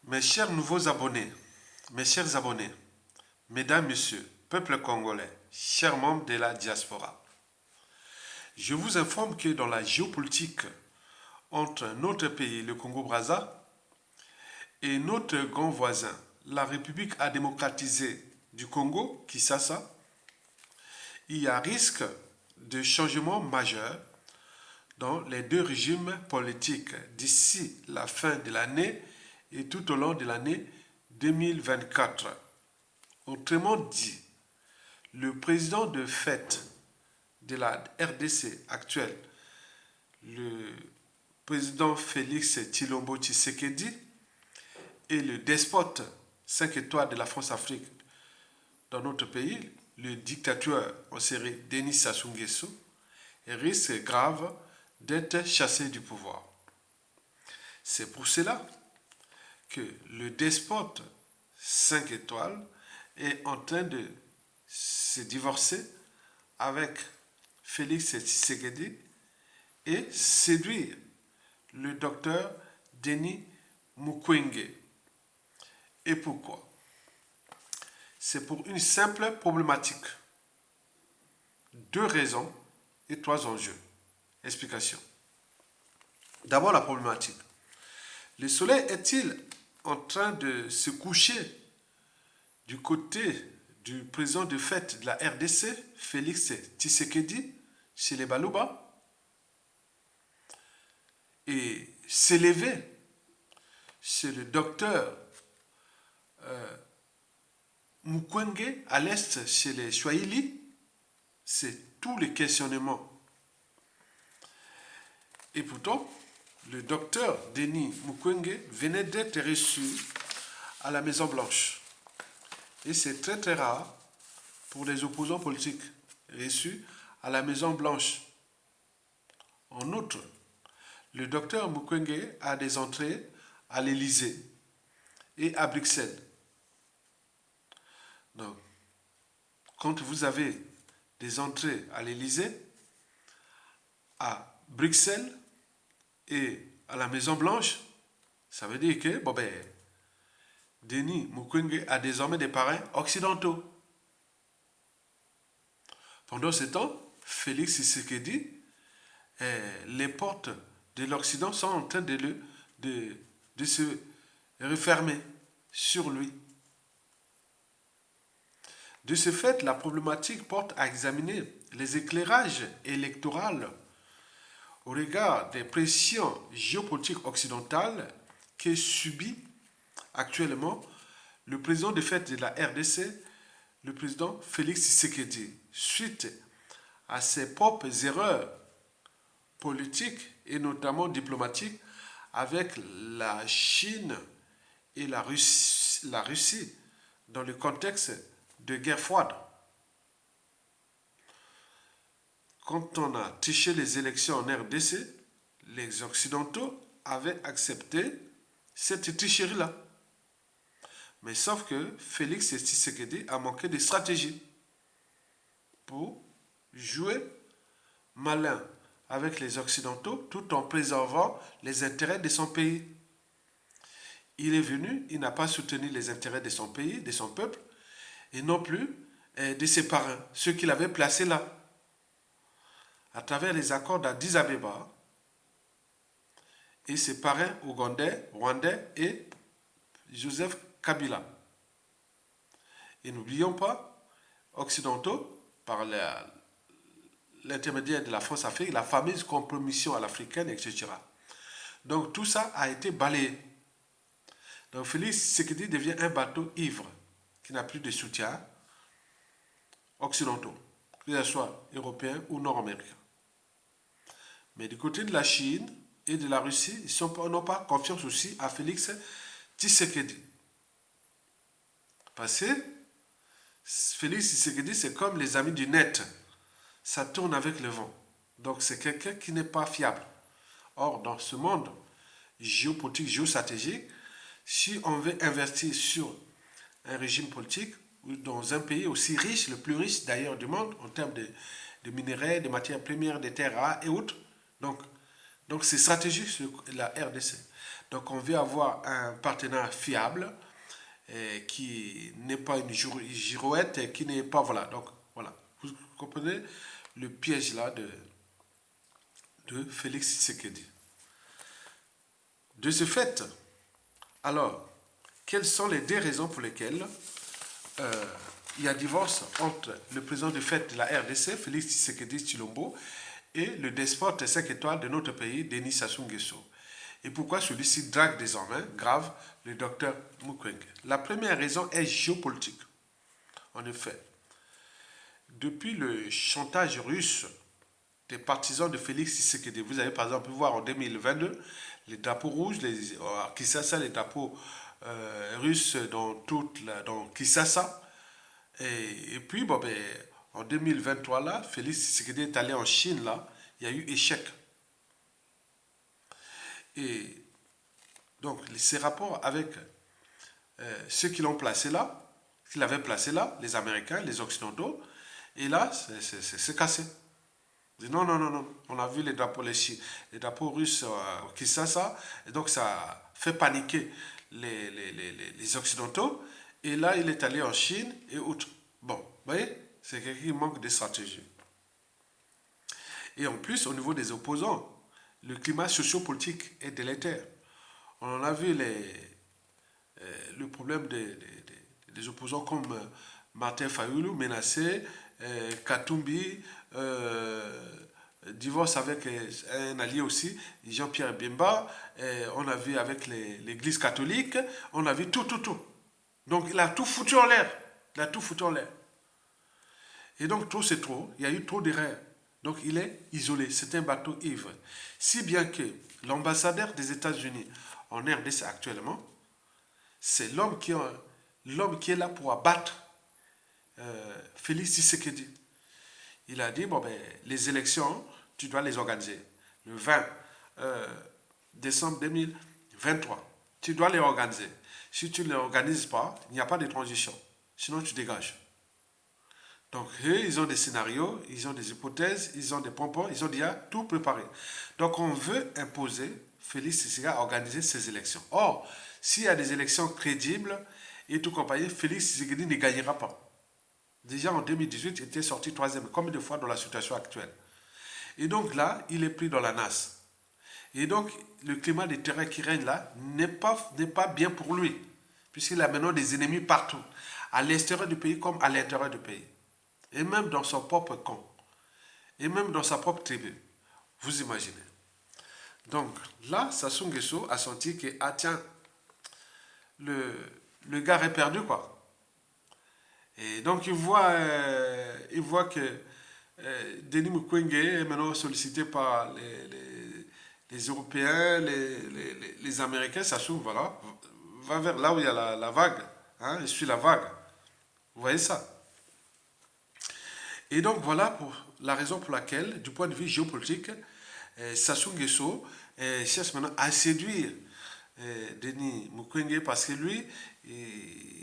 Mes chers nouveaux abonnés, mes chers abonnés, mesdames, messieurs, peuple congolais, chers membres de la diaspora, je vous informe que dans la géopolitique entre notre pays, le Congo-Brazza, et notre grand voisin, la République démocratisée du Congo, Kinshasa, il y a risque de changement majeur dans les deux régimes politiques d'ici la fin de l'année et tout au long de l'année 2024. Autrement dit, le président de fait de la RDC actuelle, le président Félix Tshilombo Tshisekedi, et le despote 5 étoiles de la France-Afrique dans notre pays, le dictateur en série Denis Sassou Nguesso, risque grave d'être chassé du pouvoir. C'est pour cela que le despote 5 étoiles est en train de se divorcer avec Félix Tshisekedi et séduire le docteur Denis Mukwege. Et pourquoi? C'est pour une simple problématique. 2 raisons et 3 enjeux. Explication. D'abord la problématique. Le soleil est-il en train de se coucher du côté du président de fait de la RDC, Félix Tshisekedi, chez les Baluba, et s'élever chez le docteur Mukwege à l'est chez les Swahili? C'est tous les questionnements. Et pourtant, le docteur Denis Mukwege venait d'être reçu à la Maison Blanche. Et c'est très très rare pour les opposants politiques reçus à la Maison Blanche. En outre, le docteur Mukwege a des entrées à l'Élysée et à Bruxelles. Donc, quand vous avez des entrées à l'Élysée, à Bruxelles et à la Maison Blanche, ça veut dire que Denis Mukwege a désormais des parrains occidentaux. Pendant ce temps, Félix Tshisekedi, les portes de l'Occident sont en train de se refermer sur lui. De ce fait, la problématique porte à examiner les éclairages électoraux au regard des pressions géopolitiques occidentales que subit actuellement le président de fait de la RDC, le président Félix Tshisekedi, suite à ses propres erreurs politiques et notamment diplomatiques avec la Chine et la Russie dans le contexte de guerre froide. Quand on a triché les élections en RDC, les Occidentaux avaient accepté cette tricherie-là. Mais sauf que Félix Tshisekedi a manqué de stratégie pour jouer malin avec les Occidentaux tout en préservant les intérêts de son pays. Il est venu, il n'a pas soutenu les intérêts de son pays, de son peuple, et non plus de ses parrains, ceux qu'il avait placés là. À travers les accords d'Addis Abeba et ses parrains ougandais, rwandais et Joseph Kabila. Et n'oublions pas, occidentaux, par l'intermédiaire de la France-Afrique, la fameuse compromission à l'africaine, etc. Donc tout ça a été balayé. Donc Félix Tshisekedi devient un bateau ivre qui n'a plus de soutien occidentaux, que ce soit européens ou nord-américains. Mais du côté de la Chine et de la Russie, ils n'ont pas confiance aussi à Félix Tshisekedi. Parce que Félix Tshisekedi, c'est comme les amis du net. Ça tourne avec le vent. Donc c'est quelqu'un qui n'est pas fiable. Or, dans ce monde géopolitique, géostratégique, si on veut investir sur un régime politique, ou dans un pays aussi riche, le plus riche d'ailleurs du monde, en termes de minerais, de matières premières, de terres rares et autres, donc c'est stratégique sur la RDC. Donc on veut avoir un partenaire fiable qui n'est pas une girouette et qui n'est pas... Voilà, donc voilà. Vous comprenez le piège là de Félix Tshisekedi. De ce fait, alors, quelles sont les deux raisons pour lesquelles il y a divorce entre le président de fait de la RDC, Félix Tshisekedi Tshilombo, et le despote 5 étoiles de notre pays, Denis Sassou Nguesso. Et pourquoi celui-ci drague désormais, grave, le docteur Mukwege. La première raison est géopolitique. En effet, depuis le chantage russe des partisans de Félix Tshisekedi, vous avez par exemple pu voir en 2022 les drapeaux rouges, à Kinshasa, les drapeaux russes dans Kinshasa. Et puis, bon, ben, en 2023, là, Félix Tshisekedi est allé en Chine, là, il y a eu échec. Et donc, ces rapports avec ceux qui l'ont placé là, qui l'avaient placé là, les Américains, les Occidentaux, et là, c'est cassé. Non, non, non, non. On a vu les drapeaux russes au Kinshasa, et donc ça fait paniquer les Occidentaux. Et là, il est allé en Chine et autres. Bon, vous voyez, c'est quelqu'un qui manque de stratégie. Et en plus, au niveau des opposants, le climat sociopolitique est délétère. On en a vu le problème des opposants comme Martin Fayoulou menacé, Katumbi, divorce avec un allié aussi, Jean-Pierre Bemba, on a vu avec l'église catholique, on a vu tout. Donc il a tout foutu en l'air. Il a tout foutu en l'air. Et donc trop c'est trop, il y a eu trop d'erreurs. Donc il est isolé, c'est un bateau ivre. Si bien que l'ambassadeur des États-Unis en RDC actuellement, c'est l'homme qui est là pour abattre Félix Tshisekedi. Il a dit, bon ben, les élections, tu dois les organiser. Le 20 décembre 2023, tu dois les organiser. Si tu ne les organises pas, il n'y a pas de transition. Sinon, tu dégages. Donc, eux, ils ont des scénarios, ils ont des hypothèses, ils ont des pompons, ils ont déjà tout préparé. Donc, on veut imposer Félix Tshisekedi à organiser ces élections. Or, s'il y a des élections crédibles et tout compagnie, Félix Tshisekedi ne gagnera pas. Déjà en 2018, il était sorti troisième. Combien de fois dans la situation actuelle? Et donc là, il est pris dans la nasse. Et donc, le climat de terrain qui règne là n'est pas bien pour lui. Puisqu'il a maintenant des ennemis partout. À l'extérieur du pays comme à l'intérieur du pays. Et même dans son propre camp. Et même dans sa propre tribu. Vous imaginez. Donc là, Sassou Nguesso a senti que, ah tiens, le gars est perdu quoi. Et donc il voit que Denis Mukwege est maintenant sollicité par les Européens, les Américains, ça s'ouvre, voilà, va vers là où il y a la vague, hein, il suit la vague. Vous voyez ça? Et donc voilà pour la raison pour laquelle, du point de vue géopolitique, Sassou Nguesso cherche maintenant à séduire Denis Mukwege parce que lui,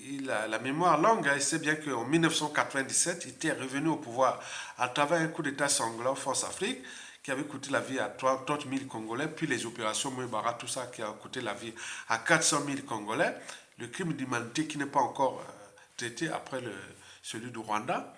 il a la mémoire longue. Il sait bien qu'en 1997, il était revenu au pouvoir à travers un coup d'État sanglant France-Afrique qui avait coûté la vie à 30 000 Congolais, puis les opérations Mouébara, tout ça qui a coûté la vie à 400 000 Congolais. Le crime d'humanité qui n'est pas encore traité après celui du Rwanda.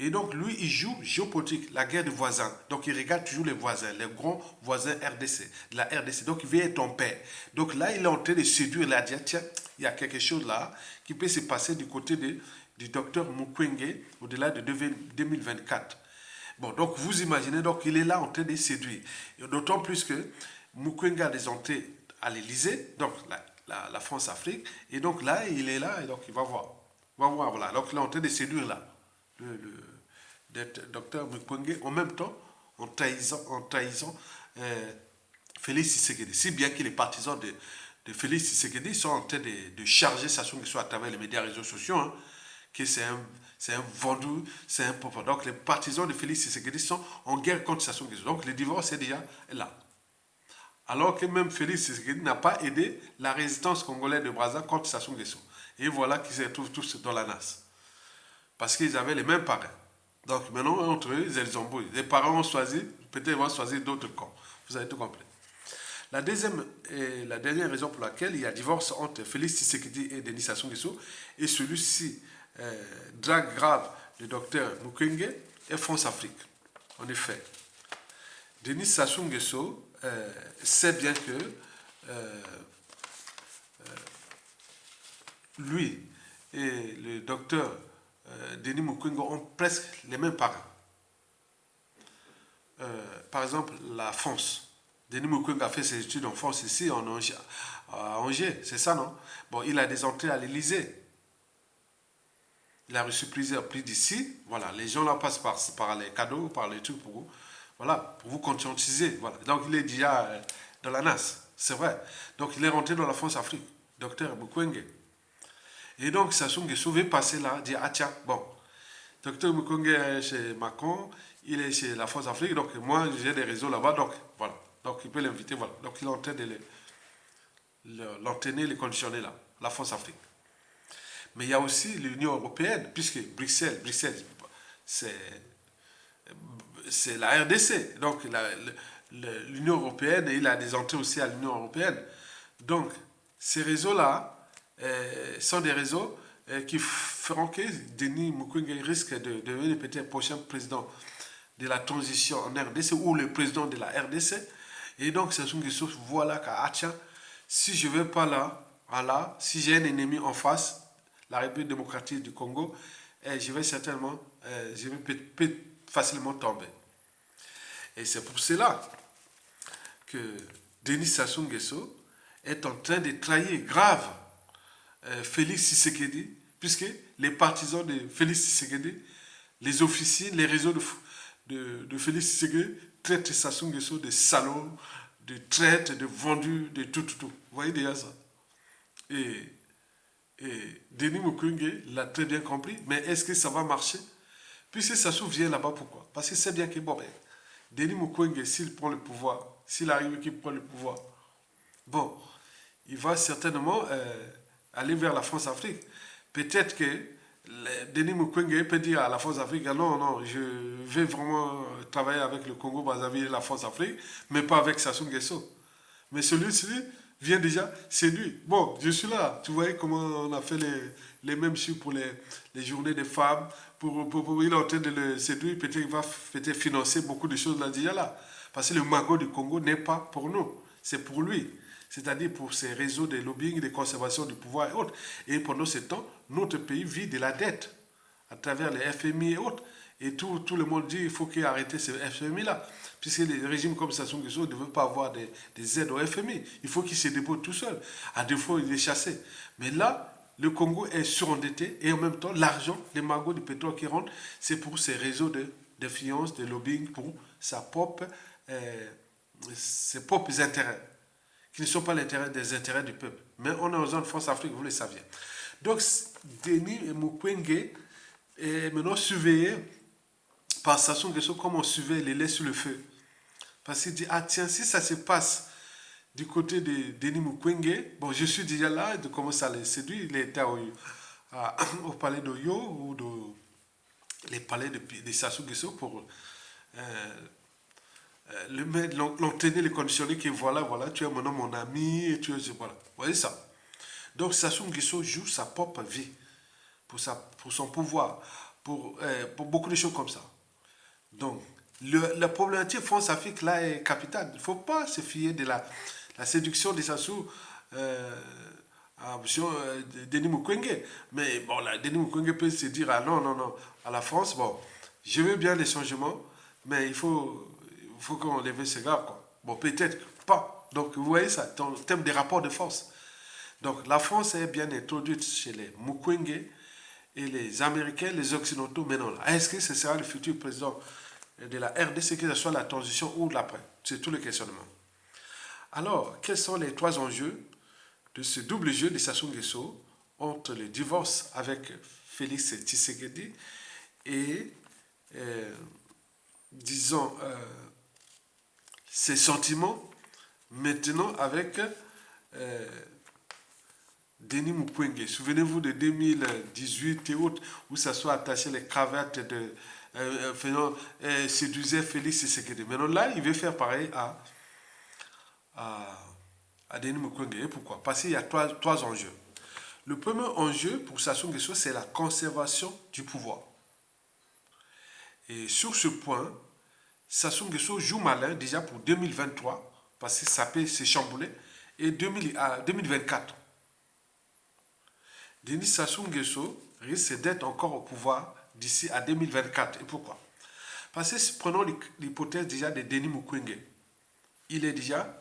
Et donc, lui, il joue géopolitique, la guerre des voisins. Donc, il regarde toujours les voisins, les grands voisins RDC, de la RDC. Donc, il veut être ton père. Donc, là, il est en train de séduire, il a dit, tiens, il y a quelque chose là qui peut se passer du côté du docteur Mukwege au-delà de 2024. Bon, donc, vous imaginez, donc, il est là en train de séduire. D'autant plus que Mukwege a des entrées à l'Élysée, donc la France-Afrique. Et donc, là, il est là, et donc, il va voir. Voilà. Donc, il est en train de séduire là. D'être docteur Mukwege en même temps en trahissant Félix Tshisekedi. Si bien que les partisans de Félix Tshisekedi sont en train de charger Sassou Nguesso à travers les médias et réseaux sociaux, hein, que c'est un vendu, c'est un pauvre. Donc les partisans de Félix Tshisekedi sont en guerre contre Sassou Nguesso. Donc le divorce est déjà là. Alors que même Félix Tshisekedi n'a pas aidé la résistance congolaise de Brazza contre Sassou Nguesso. Et voilà qu'ils se retrouvent tous dans la nasse. Parce qu'ils avaient les mêmes parents. Donc maintenant, entre eux, ils ont embrouillé. Les parents ont choisi, peut-être ils vont choisir d'autres camps. Vous avez tout compris. La deuxième et la dernière raison pour laquelle il y a divorce entre Félix Tshisekedi et Denis Sassou Nguesso, et celui-ci drague grave le docteur Mukwege et France-Afrique. En effet, Denis Sassou Nguesso sait bien que lui et le docteur Denis Mukwege ont presque les mêmes parents. Par exemple, la France. Denis Mukwege a fait ses études en France ici, à Angers, c'est ça, non? Bon, il a des entrées à l'Élysée. Il a reçu plusieurs prix d'ici. Voilà, les gens là passent par les cadeaux, par les trucs pour vous. Voilà, pour vous conscientiser. Voilà. Donc il est déjà dans la NAS, c'est vrai. Donc il est rentré dans la France-Afrique, docteur Mukwege. Et donc Sassou Nguesso veut passer là, dire ah tiens, bon, docteur Mukwege est chez Macron, il est chez la France-Afrique, donc moi j'ai des réseaux là-bas, donc voilà. Donc il peut l'inviter, voilà. Donc il est en train de l'entraîner, les conditionner là, la France-Afrique. Mais il y a aussi l'Union européenne, puisque Bruxelles, c'est la RDC. Donc l'Union européenne, et il a des entrées aussi à l'Union européenne. Donc ces réseaux-là sont des réseaux qui feront que Denis Mukwege risque de devenir peut-être prochain président de la transition en RDC ou le président de la RDC. Et donc Sassou Nguesso voit là qu'à tiens, si je ne vais pas là, si j'ai un ennemi en face, la République démocratique du Congo, je vais certainement, je vais facilement tomber. Et c'est pour cela que Denis Sassou Nguesso est en train de trahir grave Félix Tshisekedi, puisque les partisans de Félix Tshisekedi, les officiers, les réseaux de Félix Tshisekedi traitent Sassou Nguesso de salaud, de traite, de vendu, de tout. Vous voyez déjà ça. Et Denis Mukwege l'a très bien compris, mais est-ce que ça va marcher? Puisque Sassou vient là-bas, pourquoi? Parce que c'est bien que, bon, Denis Mukwege, s'il prend le pouvoir, s'il arrive qu'il prend le pouvoir, bon, il va certainement aller vers la France-Afrique. Peut-être que Denis Mukwege peut dire à la France-Afrique, ah non, je vais vraiment travailler avec le Congo-Brazzaville et la France-Afrique, mais pas avec Sassou Nguesso. Mais celui-ci vient déjà, c'est lui. Bon, je suis là. Tu vois comment on a fait les mêmes choses pour les journées des femmes. Il est en train de le séduire. Peut-être qu'il va peut-être financer beaucoup de choses là déjà là. Parce que le magot du Congo n'est pas pour nous. C'est pour lui. C'est-à-dire pour ses réseaux de lobbying, de conservation du pouvoir et autres. Et pendant ce temps, notre pays vit de la dette à travers les FMI et autres. Et tout le monde dit qu'il faut qu'il arrête ce FMI-là. Puisque les régimes comme Sassou Nguesso ne veulent pas avoir des aides au FMI. Il faut qu'il se débrouille tout seul. À défaut, il est chassé. Mais là, le Congo est surendetté et en même temps, l'argent, les magots du pétrole qui rentrent, c'est pour ces réseaux d'influence, de lobbying, pour ses propres intérêts, qui ne sont pas des intérêts du peuple. Mais on est en zone France-Afrique, vous le saviez. Donc, Denis Mukwege est maintenant surveillé par Sassou Nguesso comme on surveille les laits sur le feu. Parce qu'il dit, ah tiens, si ça se passe du côté de Denis Mukwege, bon, je suis déjà là, de commencer à les séduire. Il était au palais d'Oyo ou les palais de Sassou Nguesso pour l'entraîner, les conditionner, que voilà, tu es maintenant mon ami, et tu es, voilà. Vous voyez ça? Donc Sassou Nguesso joue sa propre vie pour son pouvoir, pour beaucoup de choses comme ça. Donc, la problématique France-Afrique là est capitale. Il ne faut pas se fier de la séduction de Sassou à Denis Mukwege. Mais bon, là, Denis Mukwege peut se dire, ah non, à la France, bon, je veux bien les changements, mais il faut qu'on lève ses gars, quoi. Bon, peut-être pas. Donc, vous voyez ça, en termes de rapports de force. Donc, la France est bien introduite chez les Mukwege et les Américains, les Occidentaux, maintenant. Est-ce que ce sera le futur président de la RDC, que ce soit la transition ou l'après? C'est tout le questionnement. Alors, quels sont les trois enjeux de ce double jeu de Sassou Nguesso entre le divorce avec Félix Tshisekedi et, disons, ses sentiments maintenant avec Denis Mukwege? Souvenez-vous de 2018 et autres, où ça soit attaché les cravates de séduisait Félix Tshisekedi. Maintenant là, il veut faire pareil à Denis Mukwege. Et pourquoi? Parce qu'il y a trois enjeux. Le premier enjeu pour Sassou Nguesso, c'est la conservation du pouvoir. Et sur ce point, Sassou Nguesso joue malin déjà pour 2023, parce que ça peut se chambouler, et 2024. Denis Sassou Nguesso risque d'être encore au pouvoir d'ici à 2024. Et pourquoi? Parce que prenons l'hypothèse déjà de Denis Mukwege. Il est déjà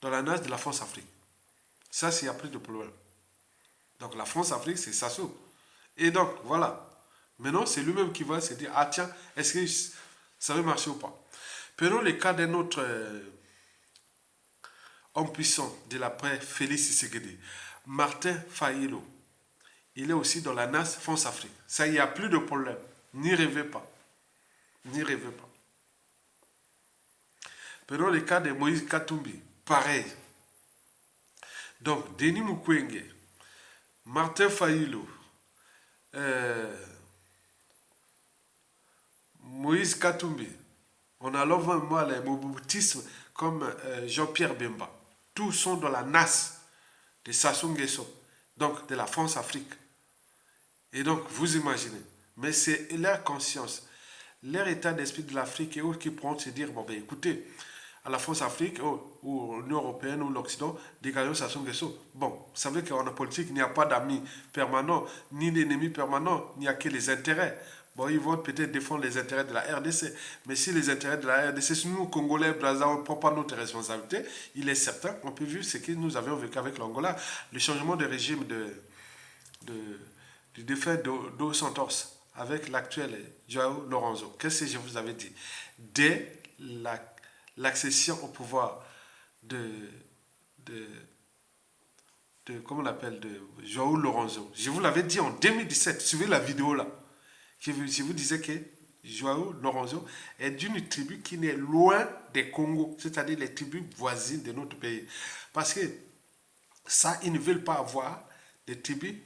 dans la nage de la France-Afrique. Ça, s'il n'y a plus de problème. Donc la France-Afrique, c'est Sassou. Et donc, voilà. Maintenant, c'est lui-même qui va se dire, ah tiens, est-ce que ça va marcher ou pas? Prenons le cas d'un autre homme puissant de l'après Félix Tshisekedi, Martin Fayulu. Il est aussi dans la NAS France-Afrique. Ça, il n'y a plus de problème. N'y rêvez pas. N'y rêvez pas. Prenons le cas de Moïse Katumbi. Pareil. Donc, Denis Mukwege, Martin Fayulu, Moïse Katumbi, on a l'envoi les moboutismes comme Jean-Pierre Bemba. Tous sont dans la NAS de Sassou Nguesso, donc de la France-Afrique. Et donc, vous imaginez, mais c'est leur conscience, leur état d'esprit de l'Afrique et autres qui pourront se dire, bon ben écoutez, à la France-Afrique ou l'Union européenne ou l'Occident, dégageons Sassou Nguesso. Bon, vous savez qu'en politique, il n'y a pas d'amis permanents, ni d'ennemis permanents, il n'y a que les intérêts. Bon, ils vont peut-être défendre les intérêts de la RDC. Mais si les intérêts de la RDC, si nous, Congolais, Brazza, on ne prend pas notre responsabilité, il est certain qu'on peut vivre ce que nous avions vécu avec l'Angola. Le changement de régime du défunt Dos Santos avec l'actuel João Lorenzo. Qu'est-ce que je vous avais dit? Dès l'accession au pouvoir comment on appelle, de João Lorenzo. Je vous l'avais dit en 2017, suivez la vidéo là. Je vous disais que João Lorenzo est d'une tribu qui n'est loin des Congos, c'est-à-dire les tribus voisines de notre pays. Parce que ça, ils ne veulent pas avoir des tribus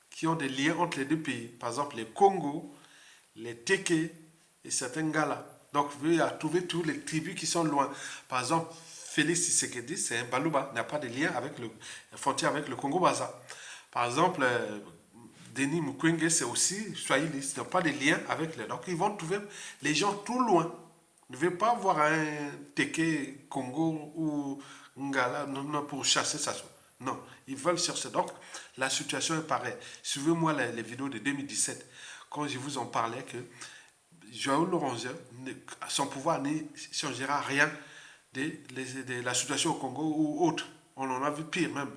qui ont des liens entre les deux pays. Par exemple, les Congo, les Teke et certains Ngala. Donc, vous pouvez trouver toutes les tribus qui sont loin. Par exemple, Félix Tshisekedi, c'est un Baluba, n'a pas de lien avec la frontière avec le Congo-Brazza. Par exemple, Denis Mukwege, c'est aussi Swahili, ils n'ont pas de lien avec les. Donc, ils vont trouver les gens tout loin. Ils ne veulent pas voir un Teke, Congo ou Ngala non, pour chasser ça. Non, ils veulent chercher. Donc, la situation est pareille. Suivez-moi les vidéos de 2017, quand je vous en parlais que João Lorenzo, son pouvoir ne changera rien de la situation au Congo ou autre. On en a vu pire même.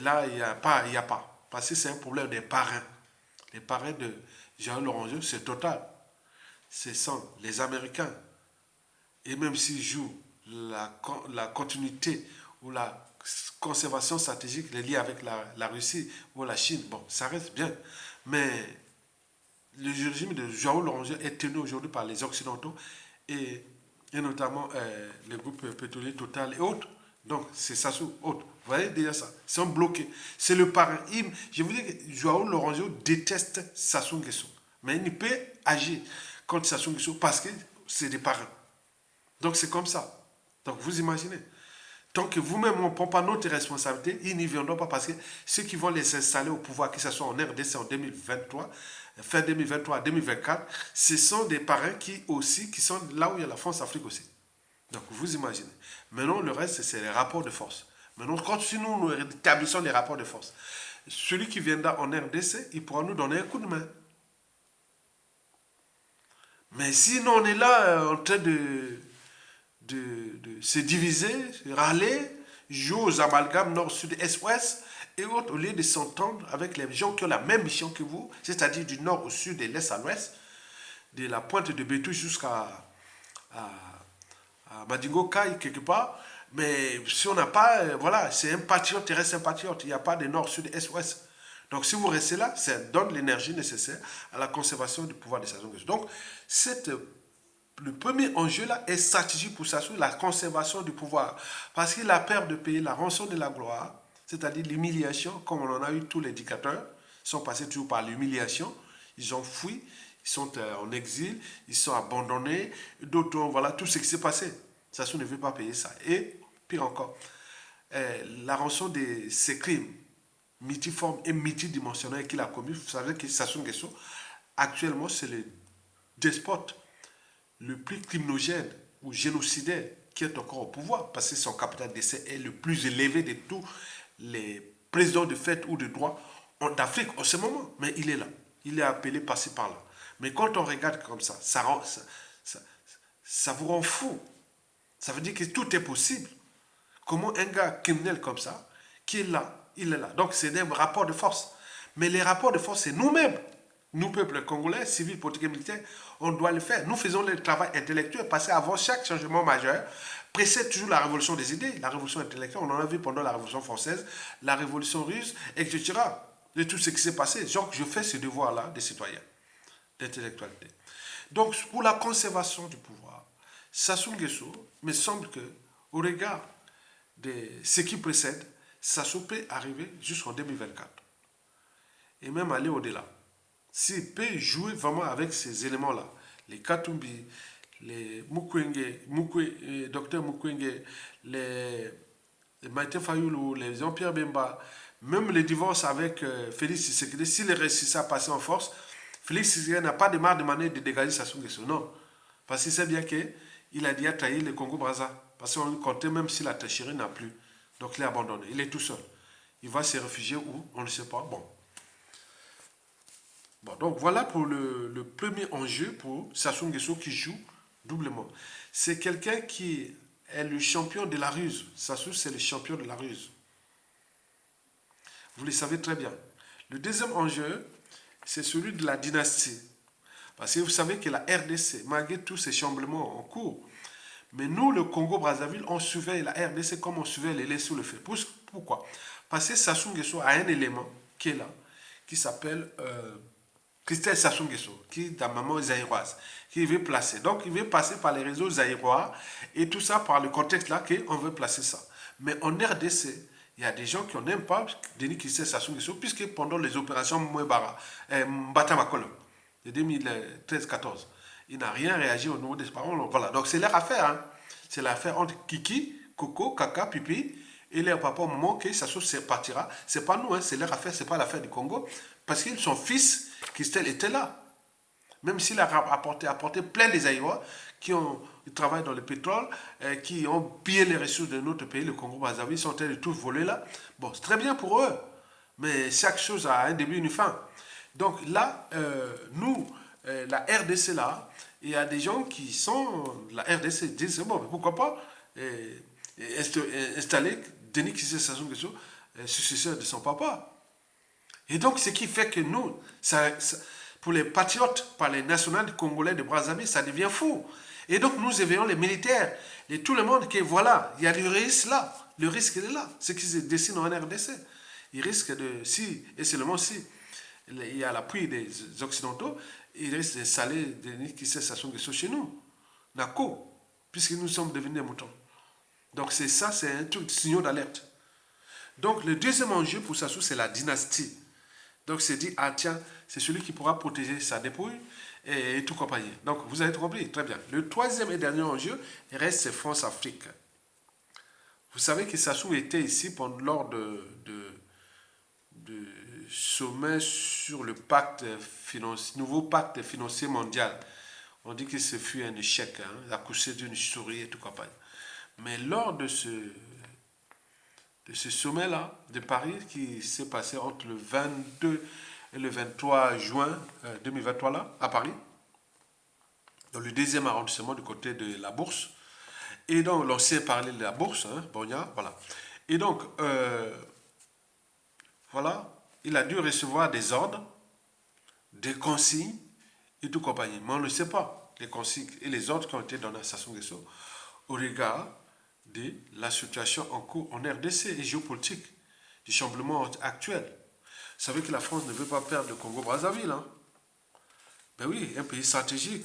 Là, il n'y a pas. Parce que c'est un problème des parrains. Les parrains de João Lorenzo, c'est total. Ce sont les Américains. Et même s'ils jouent la continuité ou la conservation stratégique, les liens avec la Russie ou la Chine, bon, ça reste bien. Mais le régime de João Lorenzo est tenu aujourd'hui par les Occidentaux et notamment les groupes pétroliers Total et autres. Donc, c'est Sassou, autres. Vous voyez déjà ça. Ils sont bloqués. C'est le parrain. Je vous dis que João Lorenzo déteste Sassou Nguesso. Mais il ne peut agir contre Sassou Nguesso parce que c'est des parrains. Donc, c'est comme ça. Donc, vous imaginez. Tant que vous-même, on ne prend pas notre responsabilité, ils n'y viendront pas parce que ceux qui vont les installer au pouvoir, que ce soit en RDC en 2023, fin 2023 à 2024, ce sont des parrains qui sont là où il y a la France-Afrique aussi. Donc, vous imaginez. Maintenant, le reste, c'est les rapports de force. Maintenant, si nous établissons les rapports de force, celui qui viendra en RDC, il pourra nous donner un coup de main. Mais sinon, on est là en train de se diviser, râler, jouer aux amalgames nord, sud, est, ouest, et autres, au lieu de s'entendre avec les gens qui ont la même mission que vous, c'est-à-dire du nord au sud et de l'est à l'ouest, de la pointe de Bétou jusqu'à Madingo Kai, quelque part. Mais si on n'a pas, voilà, c'est un patriote, il reste un patriote. Il n'y a pas de nord, sud, est, ouest. Donc si vous restez là, ça donne l'énergie nécessaire à la conservation du pouvoir de Sassou Nguesso. Donc, le premier enjeu là est stratégique pour Sassou, la conservation du pouvoir. Parce qu'il a peur de payer la rançon de la gloire, c'est-à-dire l'humiliation, comme on en a eu tous les dictateurs, ils sont passés toujours par l'humiliation, ils ont fui, ils sont en exil, ils sont abandonnés, d'autres, voilà tout ce qui s'est passé. Sassou ne veut pas payer ça. Et, pire encore, la rançon de ces crimes multiformes et multidimensionnels qu'il a commis, vous savez que Sassou Nguesso, actuellement, c'est le despote le plus criminogène ou génocidaire qui est encore au pouvoir, parce que son capital d'essai est le plus élevé de tous les présidents de fait ou de droit en Afrique en ce moment. Mais il est là. Il est appelé passer par là. Mais quand on regarde comme ça, ça vous rend fou. Ça veut dire que tout est possible. Comment un gars criminel comme ça, qui est là, il est là. Donc c'est des rapports de force. Mais les rapports de force, c'est nous-mêmes. Nous, peuple congolais, civils, politiques et militaires, on doit le faire. Nous faisons le travail intellectuel parce qu'avant chaque changement majeur, précède toujours la révolution des idées, la révolution intellectuelle. On en a vu pendant la révolution française, la révolution russe, etc. De tout ce qui s'est passé. Donc, je fais ce devoir-là des citoyens, d'intellectualité. Donc, pour la conservation du pouvoir, Sassou Nguesso, me semble que, au regard de ce qui précède, Sassou peut arriver jusqu'en 2024. Et même aller au-delà. S'il peut jouer vraiment avec ces éléments-là, les Katumbi, les Mukwege, Dr Mukwege, les Maïté Fayoulou, les Jean-Pierre Bemba, même les divorces avec Félix Tshisekedi, s'il réussit à passer en force, Félix Tshisekedi n'a pas de marre de manière de dégager Sassou Nguesso, non. Parce qu'il sait bien qu'il a déjà trahi le Congo-Brazza. Parce qu'on comptait même si la Téchéré n'a plus. Donc il est abandonné, il est tout seul. Il va se réfugier où? On ne sait pas. Bon, donc voilà pour le premier enjeu pour Sassou Nguesso qui joue doublement. C'est quelqu'un qui est le champion de la ruse. Sassou, c'est le champion de la ruse. Vous le savez très bien. Le deuxième enjeu, c'est celui de la dynastie. Parce que vous savez que la RDC, malgré tous ces chamblements en cours, mais nous, le Congo-Brazzaville, on surveille la RDC comme on surveille les laits sous le feu. Pourquoi? Parce que Sassou Nguesso a un élément qui est là, qui s'appelle Christelle Sassou Nguesso, qui est la maman zaïroise, qui veut placer. Donc, il veut passer par les réseaux zaïrois et tout ça par le contexte là qu'on veut placer ça. Mais en RDC, il y a des gens qui n'aiment pas Denis Christelle Sassou Nguesso, puisque pendant les opérations Mbata Makolo, de 2013-14, il n'a rien réagi au niveau des parents. Voilà, donc c'est leur affaire. Hein. C'est l'affaire entre Kiki, Coco, Kaka, Pipi et leur papa au moment que Sassou partira. C'est pas nous, hein, c'est leur affaire, c'est pas l'affaire du Congo. Parce que son fils, Christelle, était là. Même s'il a apporté plein des Aïrois qui travaillent dans le pétrole, qui ont pillé les ressources de notre pays, le Congo-Brazzaville, ils sont en train de tout voler là. Bon, c'est très bien pour eux. Mais chaque chose a un début et une fin. Donc là, nous, la RDC là, il y a des gens qui sont, la RDC disent, bon, mais pourquoi pas installer Denis Sassou Nguesso, successeur de son papa. Et donc, ce qui fait que nous, pour les patriotes, par les nationaux congolais de Brazzaville, ça devient fou. Et donc, nous éveillons les militaires et tout le monde que voilà, il y a le risque là. Le risque est là. Ce qui se dessine en RDC. Il risque de, si, et seulement si, il y a l'appui des Occidentaux, il risque d'installer Denis Sassou Nguesso chez nous. D'accord, puisque nous sommes devenus des moutons. Donc, c'est ça, c'est un truc de signal d'alerte. Donc, le deuxième enjeu pour Sassou, c'est la dynastie. Donc, c'est dit, ah tiens, c'est celui qui pourra protéger sa dépouille et tout compagnie. Donc, vous avez compris, très bien. Le troisième et dernier enjeu reste, c'est France-Afrique. Vous savez que Sassou était ici lors de sommet sur le nouveau pacte financier mondial. On dit que ce fut un échec, hein, accouché d'une souris et tout compagnie. Mais lors de ce sommet-là de Paris qui s'est passé entre le 22 et le 23 juin 2023 là, à Paris, dans le deuxième arrondissement du côté de la Bourse. Et donc, on s'est parlé de la Bourse, hein, Bonia, voilà. Et donc, voilà, il a dû recevoir des ordres, des consignes et tout compagnie. Mais on ne sait pas les consignes et les ordres qui ont été donnés à Sassou Nguesso au regard de la situation en cours en RDC et géopolitique, du chamblement actuel. Vous savez que la France ne veut pas perdre le Congo-Brazzaville. Hein? Ben oui, un pays stratégique.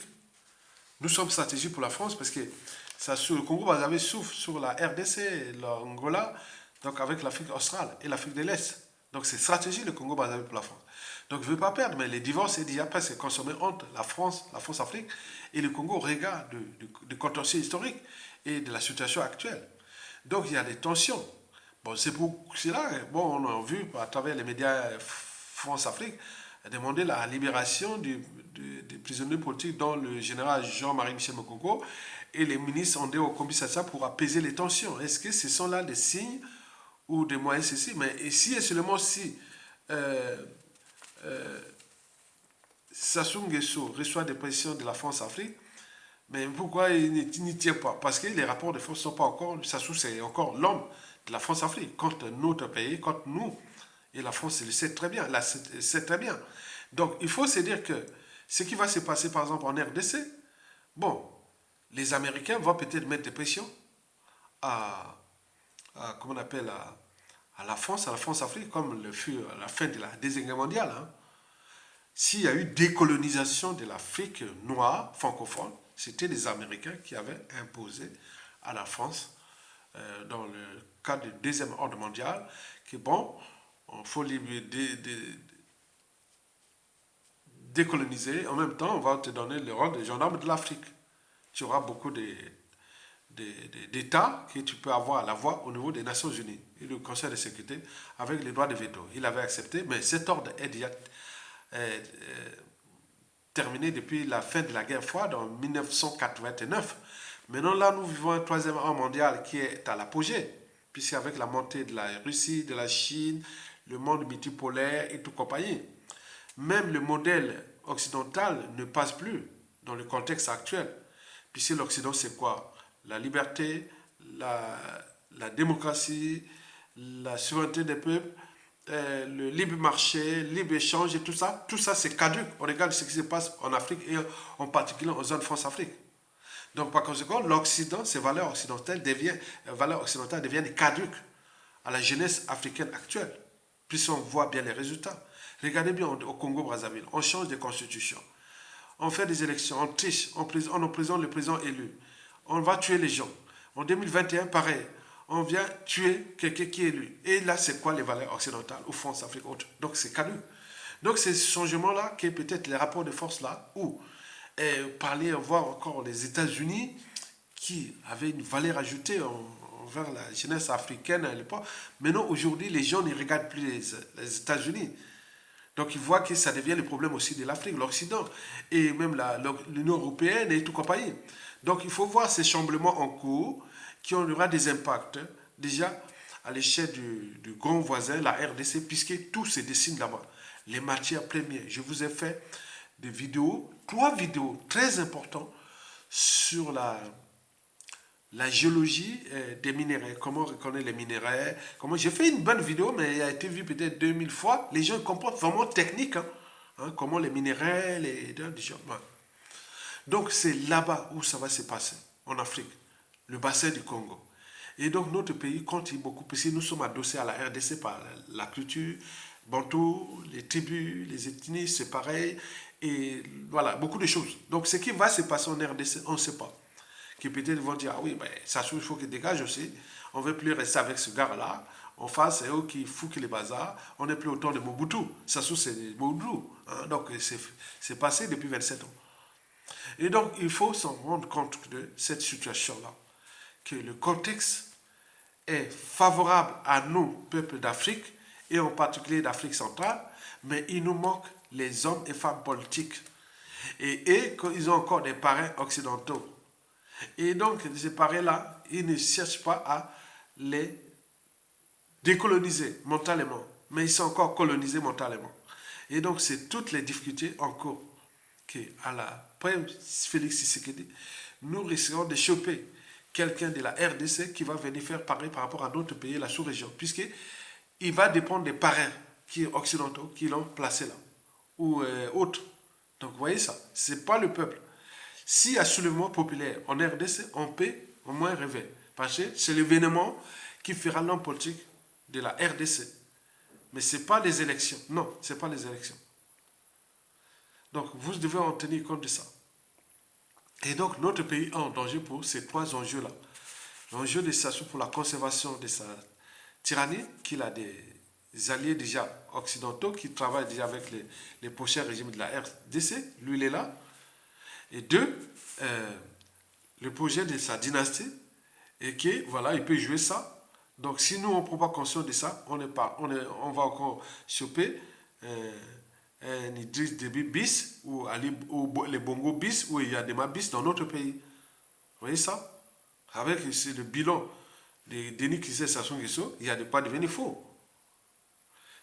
Nous sommes stratégiques pour la France parce que le Congo-Brazzaville souffre sur la RDC, l'Angola, donc avec l'Afrique australe et l'Afrique de l'Est. Donc c'est stratégie le Congo-Brazzaville pour la France. Donc je ne veux pas perdre, mais les divorces est déjà presque consommé entre la France-Afrique et le Congo au regard du contentieux historique et de la situation actuelle. Donc il y a des tensions. Bon, c'est pour cela, bon, on a vu à travers les médias France-Afrique demander la libération des prisonniers politiques, dont le général Jean-Marie Michel Mokongo, et les ministres ont dit au Comité pour apaiser les tensions. Est-ce que ce sont là des signes ou des moyens ceci? Mais ici et seulement si euh, Sassou Nguesso reçoit des pressions de la France-Afrique, mais pourquoi il n'y tient pas? Parce que les rapports de force ne sont pas encore. Sassou, c'est encore l'homme de la France-Afrique. Contre notre pays, contre nous. Et la France, elle le sait très bien. Sait très bien. Donc, il faut se dire que ce qui va se passer, par exemple, en RDC, bon, les Américains vont peut-être mettre des pressions comment on appelle, à la France-Afrique, comme le fut à la fin de la Deuxième Guerre mondiale. Hein. S'il y a eu décolonisation de l'Afrique noire francophone, c'était les Américains qui avaient imposé à la France, dans le cadre du Deuxième Ordre mondial, que bon, il faut décoloniser, en même temps, on va te donner le rôle des gendarmes de l'Afrique. Tu auras beaucoup d'États que tu peux avoir la voix au niveau des Nations Unies et le Conseil de sécurité avec les droits de veto. Il avait accepté, mais cet ordre est déjà terminé depuis la fin de la guerre froide en 1989. Maintenant, là, nous vivons un troisième ère mondial qui est à l'apogée, puisqu'avec la montée de la Russie, de la Chine, le monde multipolaire et tout compagnie, même le modèle occidental ne passe plus dans le contexte actuel. Puisque l'Occident, c'est quoi? La liberté, la démocratie, la souveraineté des peuples, le libre marché, le libre échange et tout ça c'est caduc. On regarde ce qui se passe en Afrique et en particulier en zone France-Afrique. Donc par conséquent, l'Occident, ces valeurs occidentales deviennent caduques à la jeunesse africaine actuelle. Puisqu'on voit bien les résultats. Regardez bien au Congo-Brazzaville, on change de constitution. On fait des élections, on triche, on emprisonne le président élu. On va tuer les gens. En 2021, pareil. On vient tuer quelqu'un qui est élu. Et là, c'est quoi les valeurs occidentales, ou France, Afrique, autre? Donc, c'est caduc. Donc, c'est ce changement-là qui est peut-être les rapports de force-là, où parler, voir encore les États-Unis qui avaient une valeur ajoutée envers la jeunesse africaine à l'époque. Maintenant, aujourd'hui, les gens ne regardent plus les États-Unis. Donc ils voient que ça devient le problème aussi de l'Afrique, l'Occident, et même l'Union européenne et tout compagnie. Donc il faut voir ces chamboulements en cours qui aura des impacts déjà à l'échelle du grand voisin, la RDC, puisque tout se dessine là-bas. Les matières premières. Je vous ai fait des vidéos, 3 vidéos très importantes sur la géologie des minéraux, comment reconnaître les minéraux, comment j'ai fait une bonne vidéo, mais elle a été vue peut-être 2000 fois. Les gens comprennent vraiment technique, comment les minéraux, donc c'est là-bas où ça va se passer, en Afrique, le bassin du Congo. Et donc notre pays compte beaucoup, parce que nous sommes adossés à la RDC par la culture, Bantou, les tribus, les ethnies, c'est pareil, et voilà, beaucoup de choses. Donc ce qui va se passer en RDC, on ne sait pas. Qui peut-être vont dire, ah oui, ben, Sassou, il faut qu'il dégage aussi. On ne veut plus rester avec ce gars-là. En face, c'est eux qui foutent les bazars. On n'est plus autant de Mobutu. Sassou, c'est Mobutu. Hein? Donc, c'est passé depuis 27 ans. Et donc, il faut s'en rendre compte de cette situation-là. Que le contexte est favorable à nous, peuples d'Afrique, et en particulier d'Afrique centrale, mais il nous manque les hommes et femmes politiques. Et ils ont encore des parrains occidentaux. Et donc, ces parrains-là, ils ne cherchent pas à les décoloniser mentalement, mais ils sont encore colonisés mentalement. Et donc, c'est toutes les difficultés en cours qu'à la Félix Tshisekedi, nous risquons de choper quelqu'un de la RDC qui va venir faire pareil par rapport à d'autres pays, la sous-région, puisqu'il va dépendre des parrains occidentaux qui l'ont placé là, ou autres. Donc, vous voyez ça, ce n'est pas le peuple. S'il y a soulèvement populaire en RDC, on peut au moins rêver. Parce que c'est l'événement qui fera l'homme politique de la RDC. Mais ce n'est pas les élections. Non, ce n'est pas les élections. Donc, vous devez en tenir compte de ça. Et donc, notre pays est en danger pour ces 3 enjeux-là. L'enjeu de Sassou pour la conservation de sa tyrannie, qu'il a des alliés déjà occidentaux qui travaillent déjà avec les prochains régimes de la RDC. Lui, il est là. Et deux, le projet de sa dynastie, et que voilà, il peut jouer ça. Donc, si nous, on ne prend pas conscience de ça, on va encore choper un Idriss Déby bis ou les Bongo bis ou il y a des bis dans notre pays. Vous voyez ça? Avec le bilan de Denis Kissé Sassou Nguesso, il n'y a pas devenu faux.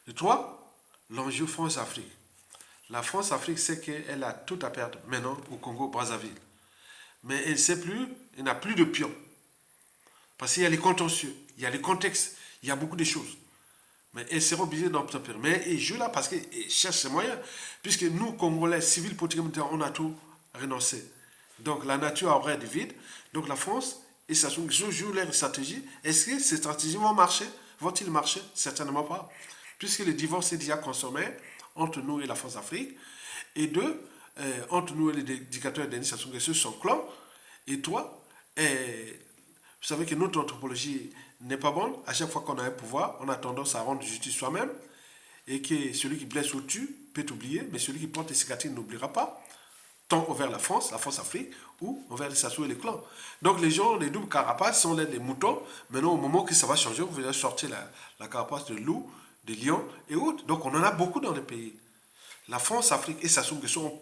Et trois, l'enjeu France-Afrique. La France-Afrique sait qu'elle a tout à perdre maintenant au Congo-Brazzaville. Mais elle ne sait plus, elle n'a plus de pion. Parce qu'il y a les contentieux, il y a les contextes, il y a beaucoup de choses. Mais elle sera obligée d'obtenir. Mais elle joue là parce qu'elle cherche ses moyens. Puisque nous, Congolais, civils, politiques, on a tout renoncé. Donc la nature a horreur du vide. Donc la France et Sassou Nguesso jouent leur stratégie. Est-ce que ces stratégies vont marcher? Vont-ils marcher? Certainement pas. Puisque le divorce est déjà consommé entre nous et la France-Afrique. Et deux, entre nous et les dictateurs Denis Sassou Nguesso, son clan. Et toi, vous savez que notre anthropologie n'est pas bonne. À chaque fois qu'on a un pouvoir, on a tendance à rendre justice soi-même. Et que celui qui blesse ou tue peut oublier, mais celui qui porte les cicatrices n'oubliera pas. Tant envers la France-Afrique, ou envers les Sassou et les clans. Donc les gens, les doubles carapaces sont les moutons. Maintenant, au moment que ça va changer, vous allez sortir la carapace de loup, de lion et autres. Donc on en a beaucoup dans les pays. La France-Afrique et Sassou Nguesso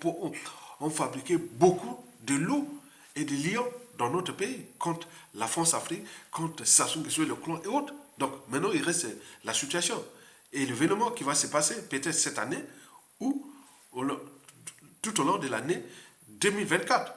ont fabriqué beaucoup de loups et de lions dans notre pays, contre la France-Afrique, contre Sassou Nguesso et le clan et autres. Donc maintenant, il reste la situation. Et l'événement qui va se passer peut-être cette année ou tout au long de l'année 2024.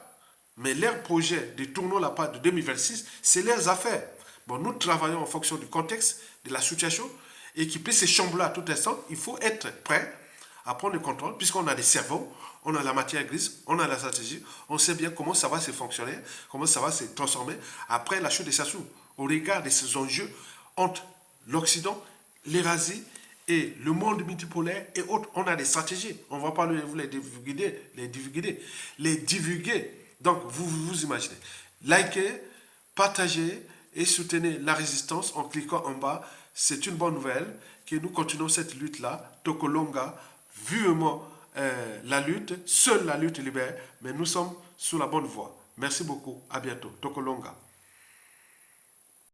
Mais leur projet de tourner la part de 2026, c'est leurs affaires. Bon, nous travaillons en fonction du contexte, de la situation, et qui peut se chambouler à tout instant. Il faut être prêt à prendre le contrôle, puisqu'on a des cerveaux, on a la matière grise, on a la stratégie, on sait bien comment ça va se fonctionner, comment ça va se transformer après la chute de Sassou. Au regard de ces enjeux entre l'Occident, l'Eurasie et le monde multipolaire et autres, on a des stratégies. On ne va pas vous les divulguer. Donc, vous imaginez. Likez, partagez et soutenez la résistance en cliquant en bas. C'est une bonne nouvelle que nous continuons cette lutte-là. Tokolonga, vivement la lutte, seule la lutte libère, mais nous sommes sur la bonne voie. Merci beaucoup. À bientôt. Tokolonga.